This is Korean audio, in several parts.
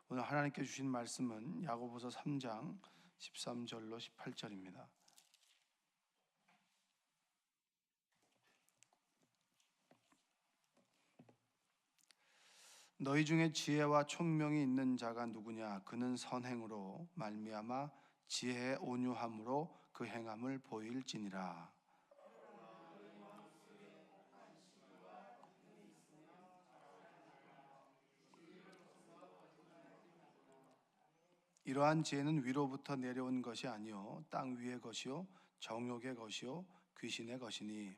오늘 하나님께 주신 말씀은 야고보서 3장 13절로 18절입니다. 너희 중에 지혜와 총명이 있는 자가 누구냐? 그는 선행으로 말미암아 지혜의 온유함으로 그 행함을 보일지니라. 이러한 지혜는 위로부터 내려온 것이 아니요 땅 위의 것이요 정욕의 것이요 귀신의 것이니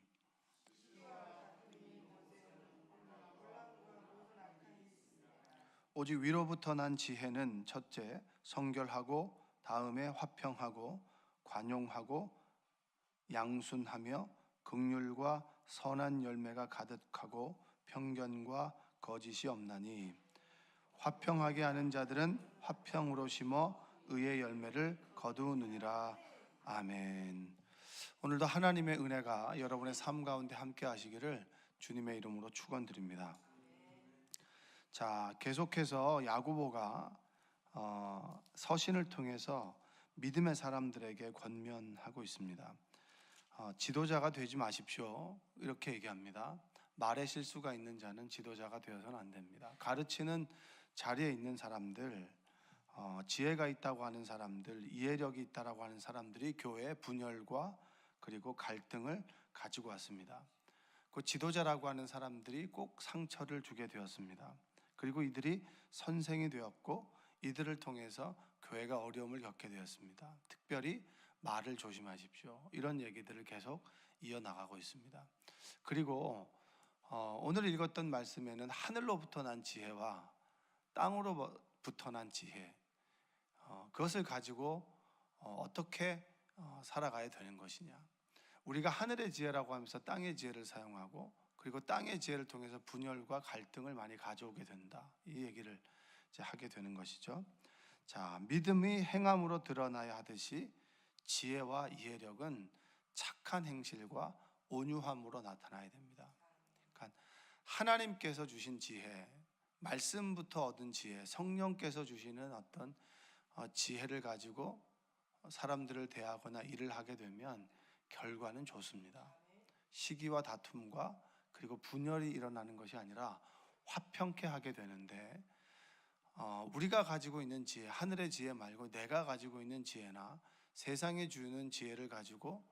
오직 위로부터 난 지혜는 첫째 성결하고 다음에 화평하고 관용하고 양순하며 긍휼과 선한 열매가 가득하고 편견과 거짓이 없나니 화평하게 하는 자들은 화평으로 심어 의의 열매를 거두느니라. 아멘. 오늘도 하나님의 은혜가 여러분의 삶 가운데 함께 하시기를 주님의 이름으로 축원드립니다. 자, 계속해서 야고보가 서신을 통해서 믿음의 사람들에게 권면하고 있습니다. 지도자가 되지 마십시오, 이렇게 얘기합니다. 말에 실수가 있는 자는 지도자가 되어서는 안 됩니다. 가르치는 자리에 있는 사람들, 지혜가 있다고 하는 사람들, 이해력이 있다고 하는 사람들이 교회에 분열과 그리고 갈등을 가지고 왔습니다. 그 지도자라고 하는 사람들이 꼭 상처를 주게 되었습니다. 그리고 이들이 선생이 되었고 이들을 통해서 교회가 어려움을 겪게 되었습니다. 특별히 말을 조심하십시오, 이런 얘기들을 계속 이어나가고 있습니다. 그리고 오늘 읽었던 말씀에는 하늘로부터 난 지혜와 땅으로부터 난 지혜, 그것을 가지고 어떻게 살아가야 되는 것이냐. 우리가 하늘의 지혜라고 하면서 땅의 지혜를 사용하고 그리고 땅의 지혜를 통해서 분열과 갈등을 많이 가져오게 된다, 이 얘기를 이제 하게 되는 것이죠. 자, 믿음이 행함으로 드러나야 하듯이 지혜와 이해력은 착한 행실과 온유함으로 나타나야 됩니다. 그러니까 하나님께서 주신 지혜, 말씀부터 얻은 지혜, 성령께서 주시는 어떤 지혜를 가지고 사람들을 대하거나 일을 하게 되면 결과는 좋습니다. 시기와 다툼과 그리고 분열이 일어나는 것이 아니라 화평케 하게 되는데, 우리가 가지고 있는 지혜, 하늘의 지혜 말고 내가 가지고 있는 지혜나 세상에 주는 지혜를 가지고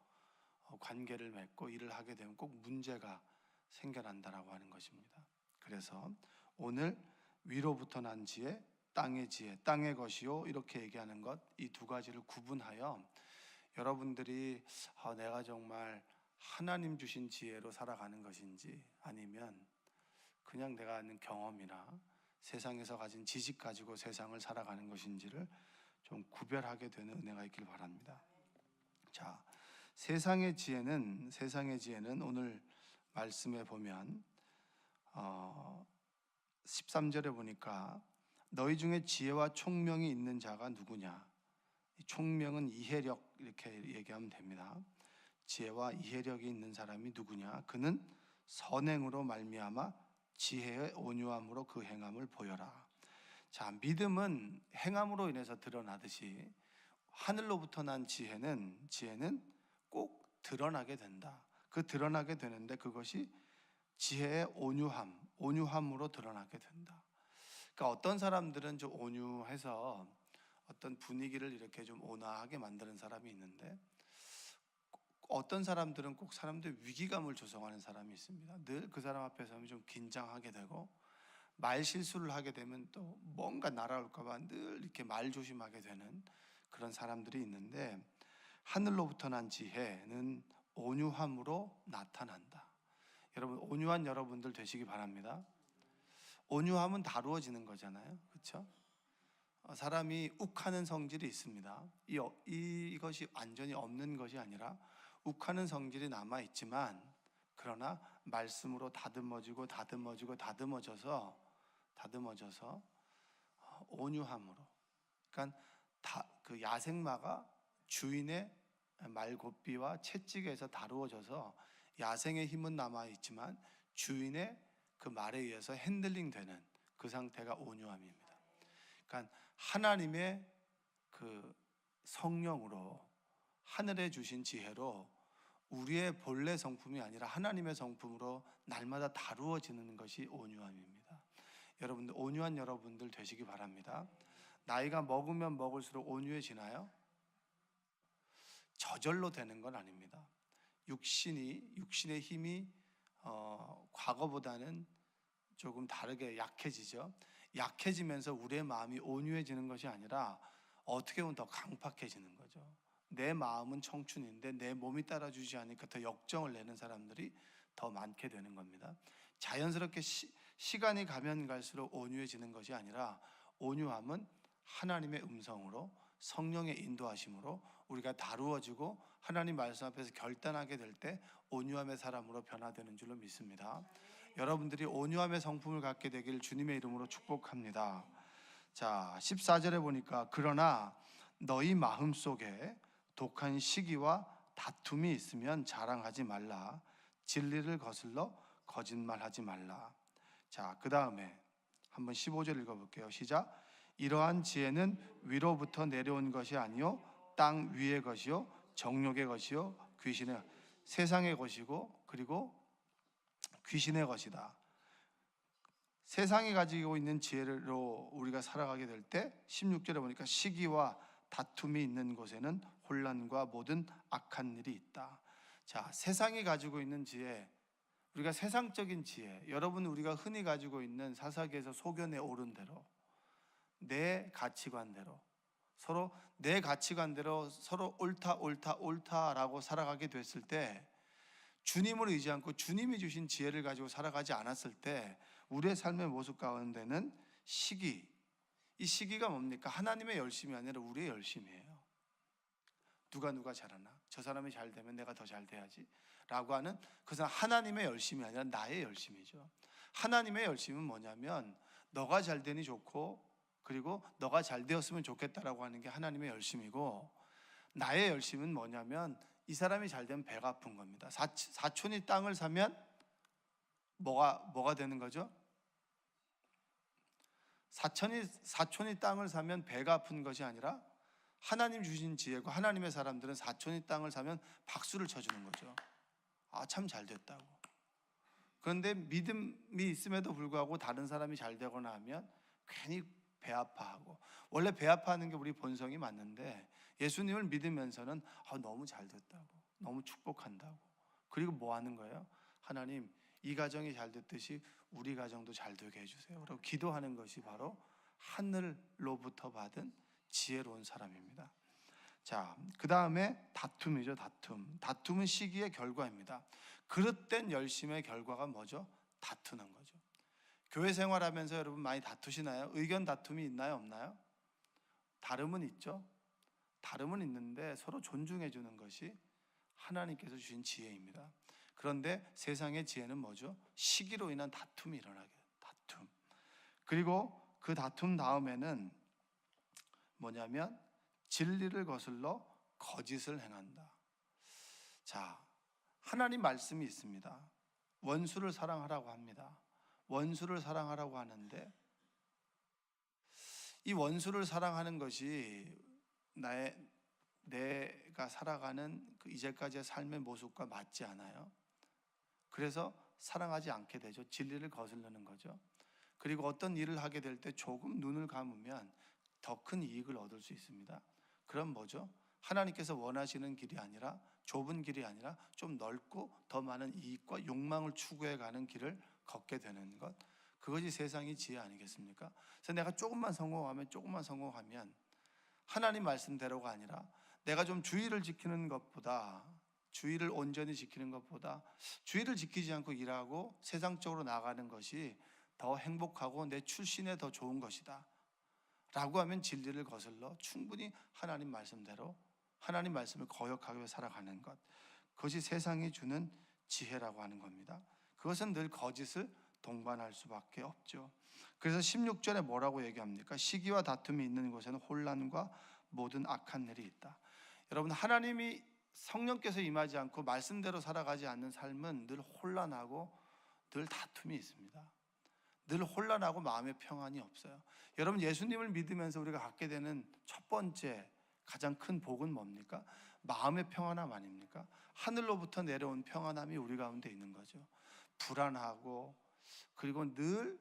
관계를 맺고 일을 하게 되면 꼭 문제가 생겨난다라고 하는 것입니다. 그래서 오늘 위로부터 난 지혜, 땅의 지혜, 땅의 것이요, 이렇게 얘기하는 것, 이 두 가지를 구분하여 여러분들이 내가 정말 하나님 주신 지혜로 살아가는 것인지 아니면 그냥 내가 아는 경험이나 세상에서 가진 지식 가지고 세상을 살아가는 것인지를 좀 구별하게 되는 은혜가 있길 바랍니다. 자, 세상의 지혜는 오늘 말씀에 보면 13절에 보니까 너희 중에 지혜와 총명이 있는 자가 누구냐. 총명은 이해력, 이렇게 얘기하면 됩니다. 지혜와 이해력이 있는 사람이 누구냐. 그는 선행으로 말미암아 지혜의 온유함으로 그 행함을 보여라. 자, 믿음은 행함으로 인해서 드러나듯이 하늘로부터 난 지혜는 꼭 드러나게 된다. 그 드러나게 되는데 그것이 지혜의 온유함으로 드러나게 된다. 그러니까 어떤 사람들은 좀 온유해서 어떤 분위기를 이렇게 좀 온화하게 만드는 사람이 있는데, 어떤 사람들은 꼭 사람들 위기감을 조성하는 사람이 있습니다. 늘 그 사람 앞에 서면 좀 긴장하게 되고, 말 실수를 하게 되면 또 뭔가 날아올까 봐 늘 이렇게 말 조심하게 되는 그런 사람들이 있는데, 하늘로부터 난 지혜는 온유함으로 나타난다. 여러분, 온유한 여러분들 되시기 바랍니다. 온유함은 다루어지는 거잖아요, 그렇죠? 사람이 욱하는 성질이 있습니다. 이것이 완전히 없는 것이 아니라 욱하는 성질이 남아있지만, 그러나 말씀으로 다듬어져서 온유함으로, 그러니까 그 야생마가 주인의 말곱비와 채찍에서 다루어져서 야생의 힘은 남아있지만 주인의 그 말에 의해서 핸들링 되는 그 상태가 온유함입니다. 그러니까 하나님의 그 성령으로 하늘에 주신 지혜로 우리의 본래 성품이 아니라 하나님의 성품으로 날마다 다루어지는 것이 온유함입니다. 여러분들 온유한 여러분들 되시기 바랍니다. 나이가 먹으면 먹을수록 온유해지나요? 저절로 되는 건 아닙니다. 육신의 힘이 과거보다는 조금 다르게 약해지죠. 약해지면서 우리의 마음이 온유해지는 것이 아니라 어떻게 보면 더 강팍해지는 거죠. 내 마음은 청춘인데 내 몸이 따라주지 않으니까 더 역정을 내는 사람들이 더 많게 되는 겁니다. 자연스럽게 시간이 가면 갈수록 온유해지는 것이 아니라 온유함은 하나님의 음성으로 성령의 인도하심으로 우리가 다루어지고 하나님 말씀 앞에서 결단하게 될 때 온유함의 사람으로 변화되는 줄로 믿습니다. 여러분들이 온유함의 성품을 갖게 되길 주님의 이름으로 축복합니다. 자, 14절에 보니까 그러나 너희 마음속에 독한 시기와 다툼이 있으면 자랑하지 말라. 진리를 거슬러 거짓말하지 말라. 자, 그 다음에 한번 15절 읽어볼게요. 시작. 이러한 지혜는 위로부터 내려온 것이 아니요 땅 위의 것이요 정욕의 것이요 귀신의 세상의 것이고 그리고 귀신의 것이다. 세상이 가지고 있는 지혜로 우리가 살아가게 될 때 16절에 보니까 시기와 다툼이 있는 곳에는 혼란과 모든 악한 일이 있다. 자, 세상이 가지고 있는 지혜, 우리가 세상적인 지혜, 여러분 우리가 흔히 가지고 있는 사사기에서 소견에 오른 대로 내 가치관대로 서로 내 가치관대로 서로 옳다라고 살아가게 됐을 때 주님을 의지 않고 주님이 주신 지혜를 가지고 살아가지 않았을 때 우리의 삶의 모습 가운데는 이 시기가 뭡니까? 하나님의 열심이 아니라 우리의 열심이에요. 누가 잘하나? 저 사람이 잘 되면 내가 더 잘 돼야지 라고 하는 그것은 하나님의 열심이 아니라 나의 열심이죠. 하나님의 열심은 뭐냐면 너가 잘 되니 좋고 그리고 너가 잘 되었으면 좋겠다라고 하는 게 하나님의 열심이고, 나의 열심은 뭐냐면 이 사람이 잘 되면 배가 아픈 겁니다. 사촌이 땅을 사면 뭐가 되는 거죠? 사촌이 땅을 사면 배가 아픈 것이 아니라 하나님 주신 지혜고 하나님의 사람들은 사촌이 땅을 사면 박수를 쳐주는 거죠. 아, 참 잘 됐다고. 그런데 믿음이 있음에도 불구하고 다른 사람이 잘 되거나 하면 괜히 배 아파하고, 원래 배 아파하는 게 우리 본성이 맞는데 예수님을 믿으면서는 너무 잘 됐다고, 너무 축복한다고. 그리고 뭐 하는 거예요? 하나님, 이 가정이 잘 됐듯이 우리 가정도 잘 되게 해주세요. 그리고 기도하는 것이 바로 하늘로부터 받은 지혜로운 사람입니다. 자, 그 다음에 다툼이죠. 다툼은 시기의 결과입니다. 그릇된 열심의 결과가 뭐죠? 다투는 거죠. 교회 생활하면서 여러분 많이 다투시나요? 의견 다툼이 있나요? 없나요? 다름은 있죠. 다름은 있는데 서로 존중해 주는 것이 하나님께서 주신 지혜입니다. 그런데 세상의 지혜는 뭐죠? 시기로 인한 다툼이 일어나게 돼요. 다툼. 그리고 그 다툼 다음에는 뭐냐면 진리를 거슬러 거짓을 행한다. 자, 하나님 말씀이 있습니다. 원수를 사랑하라고 합니다. 원수를 사랑하라고 하는데 이 원수를 사랑하는 것이 내가 살아가는 그 이제까지의 삶의 모습과 맞지 않아요. 그래서 사랑하지 않게 되죠. 진리를 거스르는 거죠. 그리고 어떤 일을 하게 될 때 조금 눈을 감으면 더 큰 이익을 얻을 수 있습니다. 그럼 뭐죠? 하나님께서 원하시는 길이 아니라, 좁은 길이 아니라 좀 넓고 더 많은 이익과 욕망을 추구해 가는 길을 걷게 되는 것, 그것이 세상의 지혜 아니겠습니까? 그래서 내가 조금만 성공하면 하나님 말씀대로가 아니라 내가 좀 주의를 지키는 것보다, 주의를 온전히 지키는 것보다 주의를 지키지 않고 일하고 세상적으로 나가는 것이 더 행복하고 내 출신에 더 좋은 것이다 라고 하면 진리를 거슬러 충분히 하나님 말씀대로 하나님 말씀을 거역하며 살아가는 것, 그것이 세상이 주는 지혜라고 하는 겁니다. 그것은 늘 거짓을 동반할 수밖에 없죠. 그래서 16절에 뭐라고 얘기합니까? 시기와 다툼이 있는 곳에는 혼란과 모든 악한 일이 있다. 여러분, 하나님이 성령께서 임하지 않고 말씀대로 살아가지 않는 삶은 늘 혼란하고 늘 다툼이 있습니다. 늘 혼란하고 마음의 평안이 없어요. 여러분, 예수님을 믿으면서 우리가 갖게 되는 첫 번째 가장 큰 복은 뭡니까? 마음의 평안함 아닙니까? 하늘로부터 내려온 평안함이 우리 가운데 있는 거죠. 불안하고 그리고 늘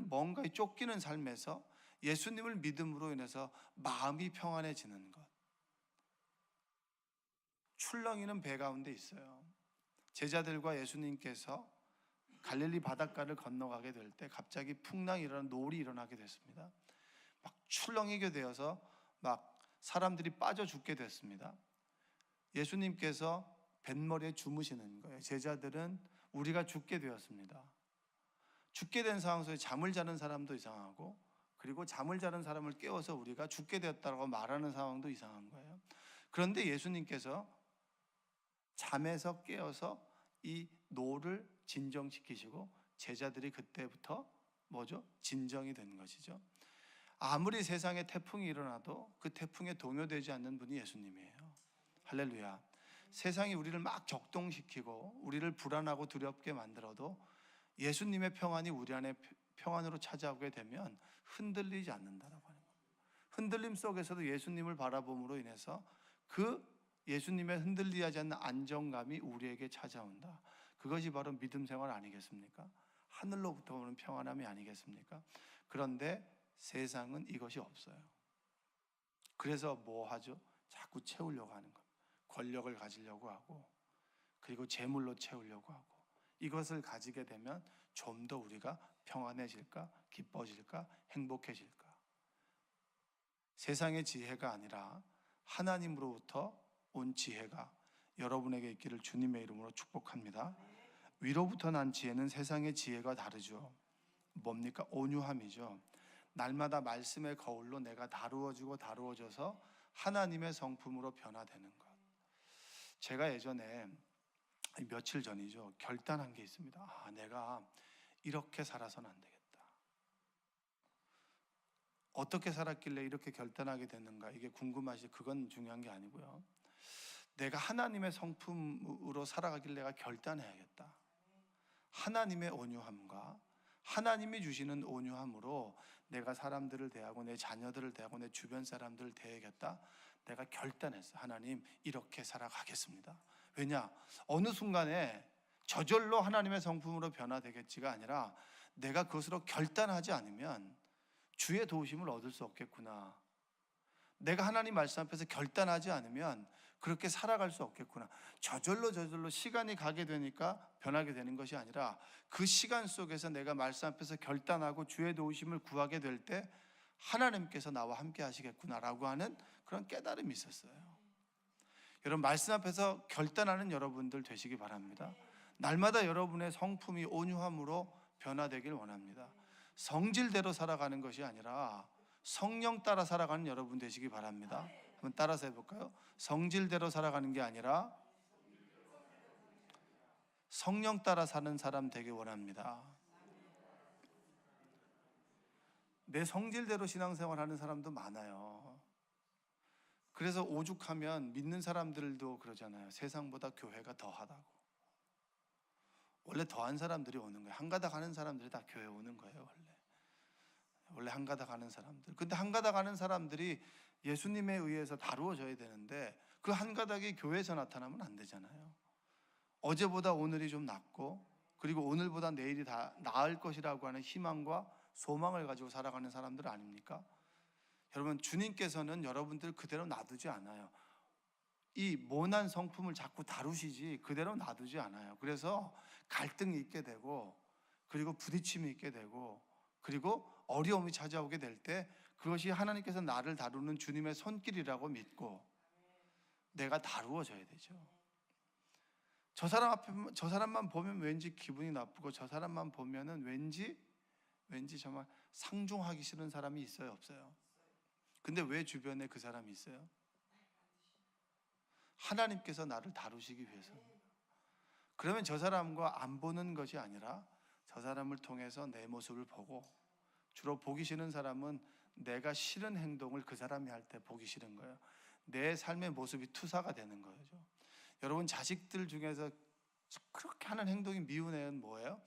뭔가에 쫓기는 삶에서 예수님을 믿음으로 인해서 마음이 평안해지는 것. 출렁이는 배 가운데 있어요. 제자들과 예수님께서 갈릴리 바닷가를 건너가게 될 때 갑자기 풍랑이 일어나 노을이 일어나게 됐습니다. 막 출렁이게 되어서 막 사람들이 빠져 죽게 됐습니다. 예수님께서 뱃머리에 주무시는 거예요. 제자들은 우리가 죽게 되었습니다. 죽게 된 상황 속에 잠을 자는 사람도 이상하고, 그리고 잠을 자는 사람을 깨워서 우리가 죽게 되었다고 말하는 상황도 이상한 거예요. 그런데 예수님께서 잠에서 깨어서 이 노를 진정시키시고 제자들이 그때부터 뭐죠? 진정이 된 것이죠. 아무리 세상에 태풍이 일어나도 그 태풍에 동요되지 않는 분이 예수님이에요. 할렐루야. 세상이 우리를 막 격동시키고 우리를 불안하고 두렵게 만들어도 예수님의 평안이 우리 안에 평안으로 찾아오게 되면 흔들리지 않는다라고 하는 거예요. 흔들림 속에서도 예수님을 바라봄으로 인해서 그 예수님의 흔들리지 않는 안정감이 우리에게 찾아온다. 그것이 바로 믿음 생활 아니겠습니까? 하늘로부터 오는 평안함이 아니겠습니까? 그런데 세상은 이것이 없어요. 그래서 뭐 하죠? 자꾸 채우려고 하는 것. 권력을 가지려고 하고, 그리고 재물로 채우려고 하고, 이것을 가지게 되면 좀 더 우리가 평안해질까, 기뻐질까, 행복해질까? 세상의 지혜가 아니라 하나님으로부터 온 지혜가 여러분에게 있기를 주님의 이름으로 축복합니다. 위로부터 난 지혜는 세상의 지혜가 다르죠. 뭡니까? 온유함이죠. 날마다 말씀의 거울로 내가 다루어져서 하나님의 성품으로 변화되는 것. 제가 예전에 며칠 전이죠, 결단한 게 있습니다. 내가 이렇게 살아서는 안 되겠다. 어떻게 살았길래 이렇게 결단하게 됐는가, 이게 궁금하시. 그건 중요한 게 아니고요, 내가 하나님의 성품으로 살아가길 내가 결단해야겠다. 하나님의 온유함과 하나님이 주시는 온유함으로 내가 사람들을 대하고 내 자녀들을 대하고 내 주변 사람들을 대하겠다. 내가 결단했어. 하나님, 이렇게 살아가겠습니다. 왜냐? 어느 순간에 저절로 하나님의 성품으로 변화되겠지가 아니라 내가 그것으로 결단하지 않으면 주의 도우심을 얻을 수 없겠구나. 내가 하나님 말씀 앞에서 결단하지 않으면 그렇게 살아갈 수 없겠구나. 저절로 시간이 가게 되니까 변하게 되는 것이 아니라 그 시간 속에서 내가 말씀 앞에서 결단하고 주의 도우심을 구하게 될 때 하나님께서 나와 함께 하시겠구나라고 하는 그런 깨달음이 있었어요. 여러분, 말씀 앞에서 결단하는 여러분들 되시기 바랍니다. 날마다 여러분의 성품이 온유함으로 변화되길 원합니다. 성질대로 살아가는 것이 아니라 성령 따라 살아가는 여러분 되시기 바랍니다. 한번 따라서 해볼까요? 성질대로 살아가는 게 아니라 성령 따라 사는 사람 되길 원합니다. 내 성질대로 신앙생활 하는 사람도 많아요. 그래서 오죽하면 믿는 사람들도 그러잖아요. 세상보다 교회가 더하다고. 원래 더한 사람들이 오는 거예요. 한가닥 하는 사람들이 다 교회 오는 거예요. 원래 한가닥 하는 사람들. 근데 한가닥 하는 사람들이 예수님에 의해서 다루어져야 되는데 그 한가닥이 교회에서 나타나면 안 되잖아요. 어제보다 오늘이 좀 낫고, 그리고 오늘보다 내일이 다 나을 것이라고 하는 희망과 소망을 가지고 살아가는 사람들 아닙니까? 여러분, 주님께서는 여러분들 그대로 놔두지 않아요. 이 모난 성품을 자꾸 다루시지 그대로 놔두지 않아요. 그래서 갈등이 있게 되고, 그리고 부딪힘이 있게 되고, 그리고 어려움이 찾아오게 될 때 그것이 하나님께서 나를 다루는 주님의 손길이라고 믿고 내가 다루어져야 되죠. 저 사람만 보면 왠지 기분이 나쁘고, 저 사람만 보면은 왠지 정말 상종하기 싫은 사람이 있어요, 없어요? 근데 왜 주변에 그 사람이 있어요? 하나님께서 나를 다루시기 위해서. 그러면 저 사람과 안 보는 것이 아니라 저 사람을 통해서 내 모습을 보고, 주로 보기 싫은 사람은 내가 싫은 행동을 그 사람이 할 때 보기 싫은 거예요. 내 삶의 모습이 투사가 되는 거죠. 여러분, 자식들 중에서 그렇게 하는 행동이 미운 애는 뭐예요?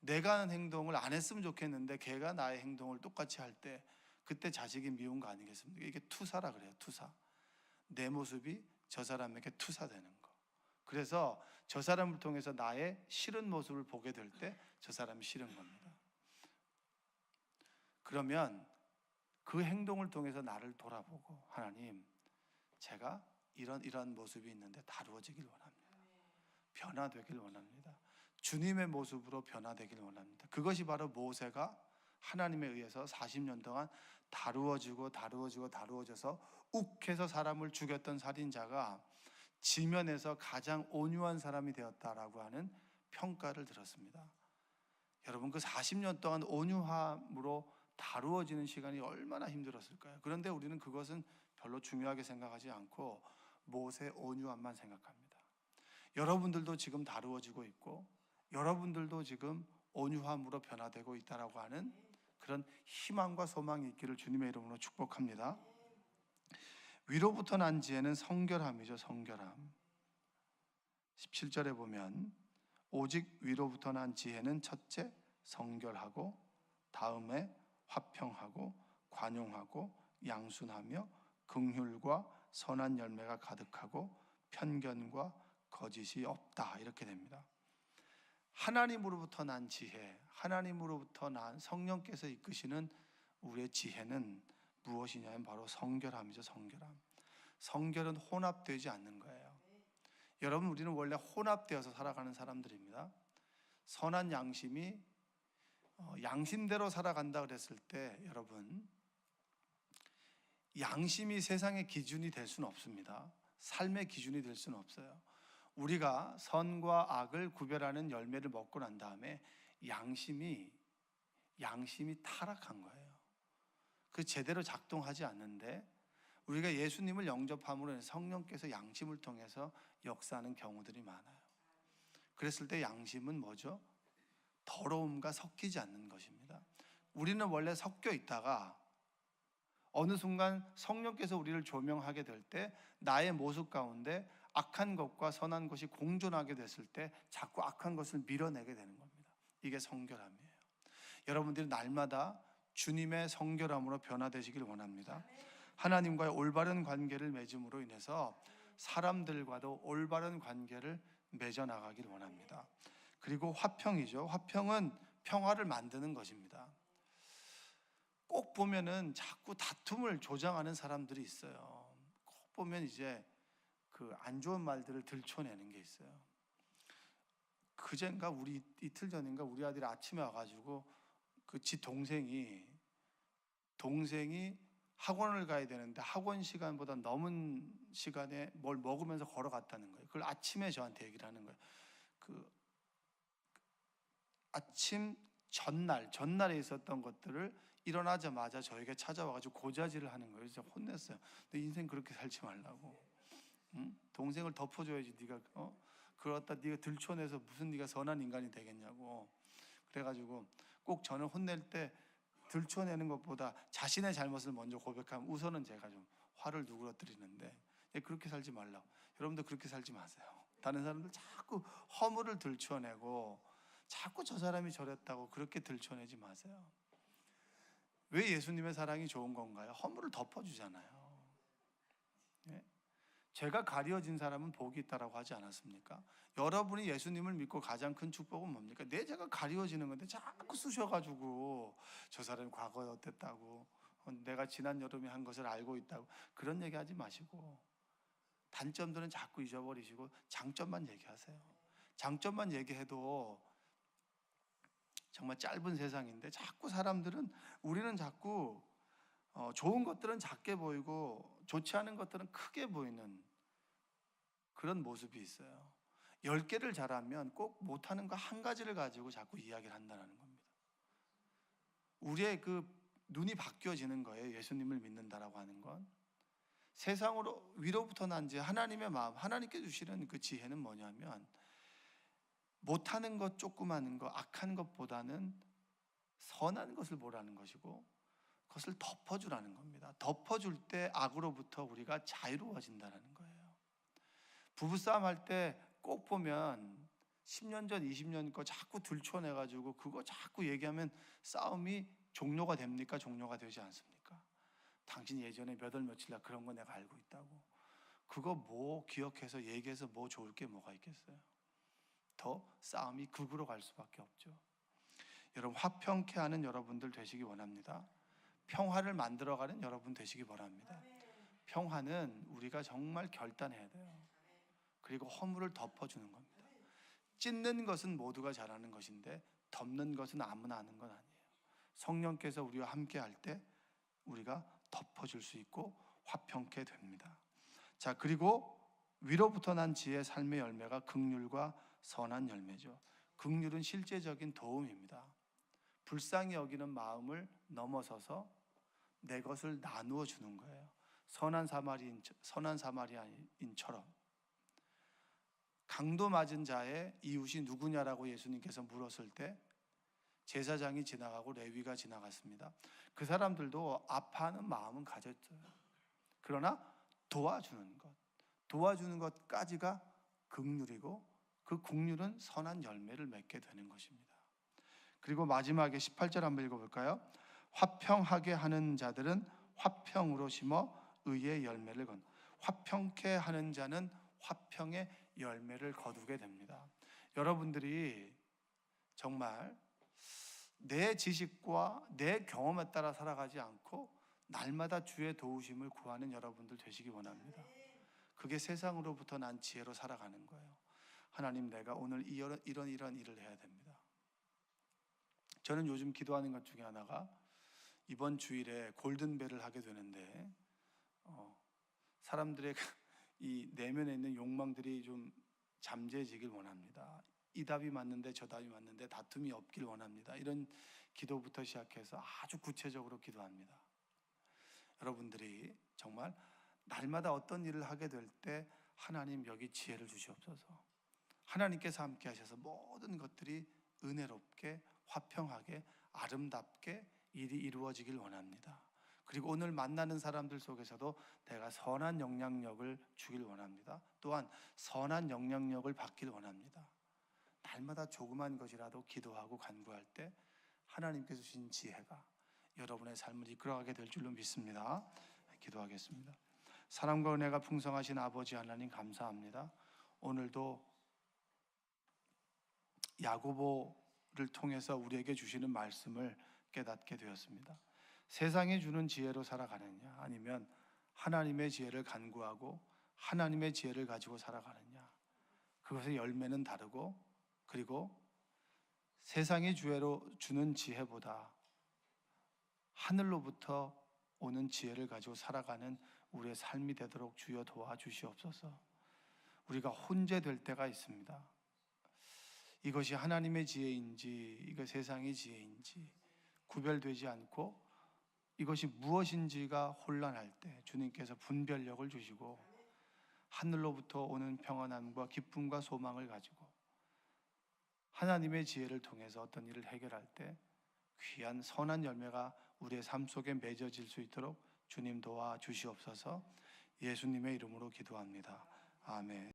내가 하는 행동을 안 했으면 좋겠는데 걔가 나의 행동을 똑같이 할 때 그때 자식이 미운 거 아니겠습니까? 이게 투사라 그래요. 투사. 내 모습이 저 사람에게 투사되는 거. 그래서 저 사람을 통해서 나의 싫은 모습을 보게 될 때 저 사람이 싫은 겁니다. 그러면 그 행동을 통해서 나를 돌아보고, 하나님, 제가 이런 모습이 있는데 다루어지길 원합니다. 변화되길 원합니다. 주님의 모습으로 변화되길 원합니다. 그것이 바로 모세가 하나님에 의해서 40년 동안 다루어져서 욱해서 사람을 죽였던 살인자가 지면에서 가장 온유한 사람이 되었다라고 하는 평가를 들었습니다. 여러분, 그 40년 동안 온유함으로 다루어지는 시간이 얼마나 힘들었을까요? 그런데 우리는 그것은 별로 중요하게 생각하지 않고 모세의 온유함만 생각합니다. 여러분들도 지금 다루어지고 있고 여러분들도 지금 온유함으로 변화되고 있다라고 하는 그런 희망과 소망이 있기를 주님의 이름으로 축복합니다. 위로부터 난 지혜는 성결함이죠. 성결함. 17절에 보면 오직 위로부터 난 지혜는 첫째 성결하고 다음에 화평하고 관용하고 양순하며 긍휼과 선한 열매가 가득하고 편견과 거짓이 없다, 이렇게 됩니다. 하나님으로부터 난 지혜, 하나님으로부터 난 성령께서 이끄시는 우리의 지혜는 무엇이냐면 바로 성결함이죠. 성결함. 성결은 혼합되지 않는 거예요. 여러분, 우리는 원래 혼합되어서 살아가는 사람들입니다. 선한 양심이 양심대로 살아간다 그랬을 때, 여러분, 양심이 세상의 기준이 될 수는 없습니다. 삶의 기준이 될 수는 없어요. 우리가 선과 악을 구별하는 열매를 먹고 난 다음에 양심이 타락한 거예요. 그 제대로 작동하지 않는데, 우리가 예수님을 영접함으로 해서 성령께서 양심을 통해서 역사하는 경우들이 많아요. 그랬을 때 양심은 뭐죠? 더러움과 섞이지 않는 것입니다. 우리는 원래 섞여 있다가 어느 순간 성령께서 우리를 조명하게 될 때 나의 모습 가운데 악한 것과 선한 것이 공존하게 됐을 때 자꾸 악한 것을 밀어내게 되는 겁니다. 이게 성결함이에요. 여러분들이 날마다 주님의 성결함으로 변화되시길 원합니다. 하나님과의 올바른 관계를 맺음으로 인해서 사람들과도 올바른 관계를 맺어나가길 원합니다. 그리고 화평이죠. 화평은 평화를 만드는 것입니다. 꼭 보면은 자꾸 다툼을 조장하는 사람들이 있어요. 꼭 보면 이제 그 안 좋은 말들을 들춰내는 게 있어요. 그젠가 이틀 전인가 우리 아들이 아침에 와가지고 그 지 동생이 학원을 가야 되는데 학원 시간보다 넘은 시간에 뭘 먹으면서 걸어갔다는 거예요. 그걸 아침에 저한테 얘기를 하는 거예요. 그 아침 전날에 있었던 것들을 일어나자마자 저에게 찾아와가지고 고자질을 하는 거예요. 진짜 혼냈어요. 너 인생 그렇게 살지 말라고. 응? 동생을 덮어줘야지 네가 그러다 네가 들춰내서 무슨 네가 선한 인간이 되겠냐고. 그래가지고 꼭 저는 혼낼 때 들춰내는 것보다 자신의 잘못을 먼저 고백하면 우선은 제가 좀 화를 누그러뜨리는데, 그렇게 살지 말라고. 여러분도 그렇게 살지 마세요. 다른 사람들 자꾸 허물을 들춰내고 자꾸 저 사람이 저랬다고 그렇게 들춰내지 마세요. 왜 예수님의 사랑이 좋은 건가요? 허물을 덮어주잖아요. 예? 죄가 가려진 사람은 복이 있다라고 하지 않았습니까? 여러분이 예수님을 믿고 가장 큰 축복은 뭡니까? 내 죄가 가려지는 건데 자꾸 쑤셔가지고 저 사람이 과거에 어땠다고, 내가 지난 여름에 한 것을 알고 있다고 그런 얘기하지 마시고 단점들은 자꾸 잊어버리시고 장점만 얘기하세요. 장점만 얘기해도 정말 짧은 세상인데 자꾸 우리는 자꾸 좋은 것들은 작게 보이고 좋지 않은 것들은 크게 보이는 그런 모습이 있어요. 10개를 잘하면 꼭 못하는 거 한 가지를 가지고 자꾸 이야기를 한다는 겁니다. 우리의 그 눈이 바뀌어지는 거예요. 예수님을 믿는다라고 하는 건. 세상으로 위로부터 난 지혜, 하나님의 마음, 하나님께 주시는 그 지혜는 뭐냐면 못하는 것, 조그마한 것, 악한 것보다는 선한 것을 보라는 것이고 그것을 덮어주라는 겁니다. 덮어줄 때 악으로부터 우리가 자유로워진다는 거예요. 부부싸움 할 때 꼭 보면 10년 전, 20년 거 자꾸 들춰내가지고 그거 자꾸 얘기하면 싸움이 종료가 됩니까? 종료가 되지 않습니까? 당신 예전에 몇 월 며칠 날 그런 거 내가 알고 있다고. 그거 뭐 기억해서 얘기해서 뭐 좋을 게 뭐가 있겠어요? 더 싸움이 극으로 갈 수밖에 없죠. 여러분, 화평케 하는 여러분들 되시기 원합니다. 평화를 만들어가는 여러분 되시기 바랍니다. 평화는 우리가 정말 결단해야 돼요. 그리고 허물을 덮어주는 겁니다. 찢는 것은 모두가 잘하는 것인데 덮는 것은 아무나 하는 건 아니에요. 성령께서 우리와 함께 할 때 우리가 덮어줄 수 있고 화평케 됩니다. 자, 그리고 위로부터 난 지혜의 삶의 열매가 긍휼과 선한 열매죠. 긍휼은 실제적인 도움입니다. 불쌍히 여기는 마음을 넘어서서 내 것을 나누어 주는 거예요. 선한 사마리아인처럼. 강도 맞은 자의 이웃이 누구냐라고 예수님께서 물었을 때 제사장이 지나가고 레위가 지나갔습니다. 그 사람들도 아파하는 마음은 가졌어요. 그러나 도와주는 것까지가 긍휼이고 그 긍휼은 선한 열매를 맺게 되는 것입니다. 그리고 마지막에 18절 한번 읽어볼까요? 화평하게 하는 자들은 화평으로 심어 의의 열매를 건. 화평케 하는 자는 화평의 열매를 거두게 됩니다. 여러분들이 정말 내 지식과 내 경험에 따라 살아가지 않고 날마다 주의 도우심을 구하는 여러분들 되시기 원합니다. 그게 세상으로부터 난 지혜로 살아가는 거예요. 하나님, 내가 오늘 이런 일을 해야 됩니다. 저는 요즘 기도하는 것 중에 하나가 이번 주일에 골든벨을 하게 되는데 사람들의 이 내면에 있는 욕망들이 좀 잠재해지길 원합니다. 이 답이 맞는데 저 답이 맞는데 다툼이 없길 원합니다. 이런 기도부터 시작해서 아주 구체적으로 기도합니다. 여러분들이 정말 날마다 어떤 일을 하게 될 때 하나님 여기 지혜를 주시옵소서. 하나님께서 함께 하셔서 모든 것들이 은혜롭게 화평하게 아름답게 일이 이루어지길 원합니다. 그리고 오늘 만나는 사람들 속에서도 내가 선한 영향력을 주길 원합니다. 또한 선한 영향력을 받길 원합니다. 날마다 조그만 것이라도 기도하고 간구할 때 하나님께서 주신 지혜가 여러분의 삶을 이끌어가게 될 줄로 믿습니다. 기도하겠습니다. 사랑과 은혜가 풍성하신 아버지 하나님, 감사합니다. 오늘도 야고보를 통해서 우리에게 주시는 말씀을 깨닫게 되었습니다. 세상이 주는 지혜로 살아가느냐, 아니면 하나님의 지혜를 간구하고 하나님의 지혜를 가지고 살아가느냐, 그것의 열매는 다르고, 그리고 세상이 주는 지혜보다 하늘로부터 오는 지혜를 가지고 살아가는 우리의 삶이 되도록 주여 도와주시옵소서. 우리가 혼재될 때가 있습니다. 이것이 하나님의 지혜인지 이거 세상의 지혜인지 구별되지 않고 이것이 무엇인지가 혼란할 때 주님께서 분별력을 주시고 하늘로부터 오는 평안함과 기쁨과 소망을 가지고 하나님의 지혜를 통해서 어떤 일을 해결할 때 귀한 선한 열매가 우리의 삶 속에 맺어질 수 있도록 주님 도와주시옵소서. 예수님의 이름으로 기도합니다. 아멘.